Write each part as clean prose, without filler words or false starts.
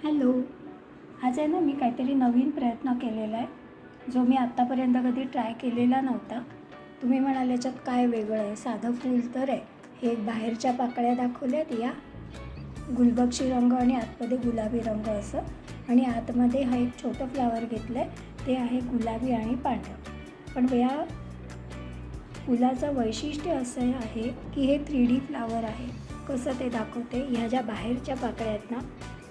Hello. आज आहे ना मी काहीतरी नवीन प्रयत्न केलेला आहे जो मी आत्तापर्यंत कधी ट्राय केलेला नव्हता. तुम्ही म्हणाल याच्यात काय वेगळं आहे? साधं फूल तर आहे. हे बाहेरच्या पाकळ्या दाखवल्यात या गुलबक्षी रंग आणि आतमध्ये गुलाबी रंग असं, आणि आतमध्ये हा एक छोटं फ्लावर घेतलं आहे ते आहे गुलाबी आणि पांढरं. पण या फुलाचं वैशिष्ट्य असं आहे की हे 3D फ्लावर आहे. कसं ते दाखवते. ह्या ज्या बाहेरच्या पाकळ्या आहेत ना,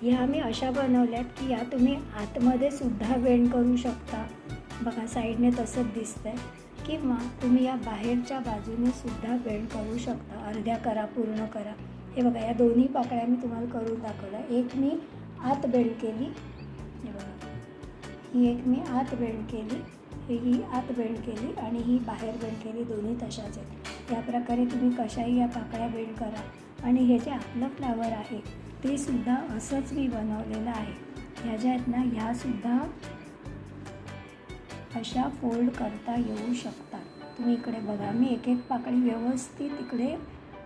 ह्या मी अशा बनवल्यात की या तुम्ही आतमध्ये सुद्धा वेंड करू शकता. बघा साईडने तसंच दिसतंय. किंवा तुम्ही या बाहेरच्या बाजूने सुद्धा वेंड करू शकता. अर्ध्या करा, पूर्ण करा. हे बघा या दोन्ही पाकळ्या मी तुम्हाला करून दाखवल्या. एक मी आत बेंड केली, हे बघा ही एक मी आत बेंड केली, ही आत बेंड केली आणि ही बाहेर बेंड केली. दोन्ही तशाच आहेत. या प्रकारे तुम्ही कशाही या पाकळ्या बेंड करा. आणि हे जे आपलं फ्लावर आहे ते सुद्धा असंच मी बनवलेलं आहे. ह्या ज्या आहेत ना ह्यासुद्धा अशा फोल्ड करता येऊ शकतात. तुम्ही इकडे बघा, मी एक एक पाकळी व्यवस्थित इकडे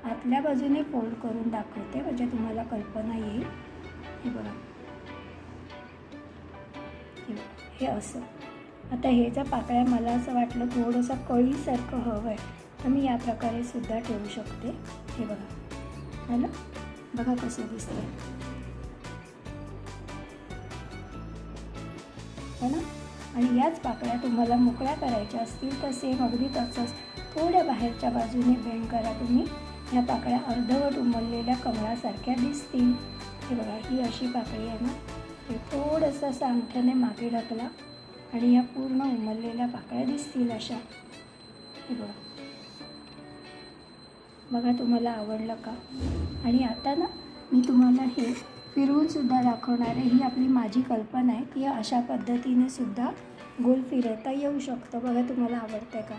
आतल्या बाजूने फोल्ड करून दाखवते म्हणजे तुम्हाला कल्पना येईल. हे बघा, हे असं. आता हे ज्या पाकळ्या मला असं वाटलं थोडंसं कळीसारखं हवं आहे तर मी या प्रकारे सुद्धा ठेवू शकते. हे बघा आलं, बघा कसं दिसतंय है ना. आणि याच पाकळ्या तुम्हाला मोकळ्या करायच्या असतील तर सेम अगदी तसंच थोड्या बाहेरच्या बाजूने बेंड करा तुम्ही. ह्या पाकळ्या अर्धवट उमललेल्या कमळासारख्या दिसतील. हे बघा ही अशी पाकळी आहे ना, ते थोडंसं असं अंगठ्याने मागे ढकला आणि ह्या पूर्ण उमललेल्या पाकळ्या दिसतील अशा. हे बघा, बघा तुम्हाला आवडलं का? आणि आता ना मी तुम्हाला हे फिरवून सुद्धा दाखवणार आहे. ही आपली माझी कल्पना आहे की अशा पद्धतीने सुद्धा गोल फिरवता येऊ शकतं. बघा तुम्हाला आवडतंय का?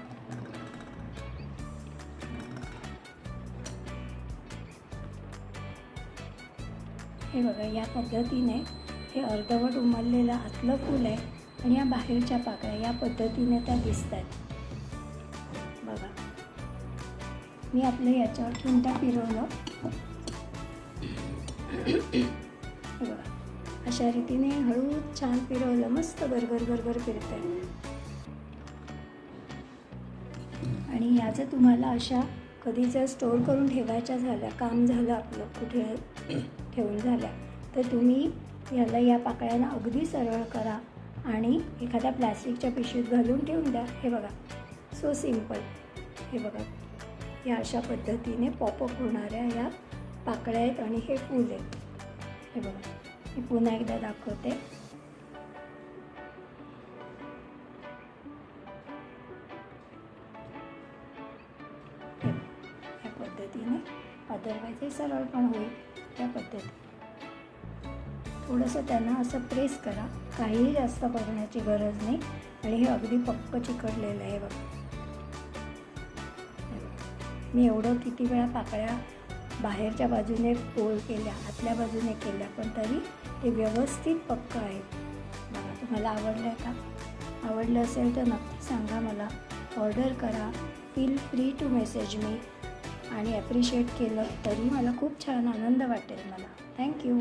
हे बघा या पद्धतीने हे अर्धवट उमललेलं आतलं फूल आहे आणि या बाहेरच्या पाकळ्या या पद्धतीने त्या दिसत आहेत. बघा मी आपलं याच्यावर ठेवून फिरवलं. बघा अशा रीतीने हळूच छान फिरवलं, मस्त गरगर गरगर फिरत आहे. आणि ह्या जर तुम्हाला अशा कधी जर स्टोअर करून ठेवायच्या झाल्या, काम झालं आपलं कुठे ठेवून झाल्या, तर तुम्ही ह्याला या पाकळ्यांना अगदी सरळ करा आणि एखाद्या प्लॅस्टिकच्या पिशवीत घालून ठेवून द्या. हे बघा सो सिम्पल. हे बघा या अशा पद्धतीने पॉपअप होणाऱ्या या पाकळ्या आहेत आणि हे फूल आहे. हे बघा मी पुन्हा एकदा दाखवते. या पद्धतीने, अदरवाईज हे सरळ पण होईल. या पद्धतीने थोडंसं त्यांना असं प्रेस करा, काहीही जास्त बघण्याची गरज नाही. आणि हे अगदी पक्क चिकटलेलं आहे. बघा मी एवढं किती वेळा पाकळ्या बाहेरच्या बाजूने फोल्ड केल्या, आतल्या बाजूने केल्या, पण तरी ते व्यवस्थित पक्क आहे. बघा तुम्हाला आवडलं आहे का? आवडलं असेल तर नक्की सांगा मला. ऑर्डर करा, फील फ्री टू मेसेज मी. आणि ॲप्रिशिएट केलं तरी मला खूप छान आनंद वाटेल मला. थँक्यू.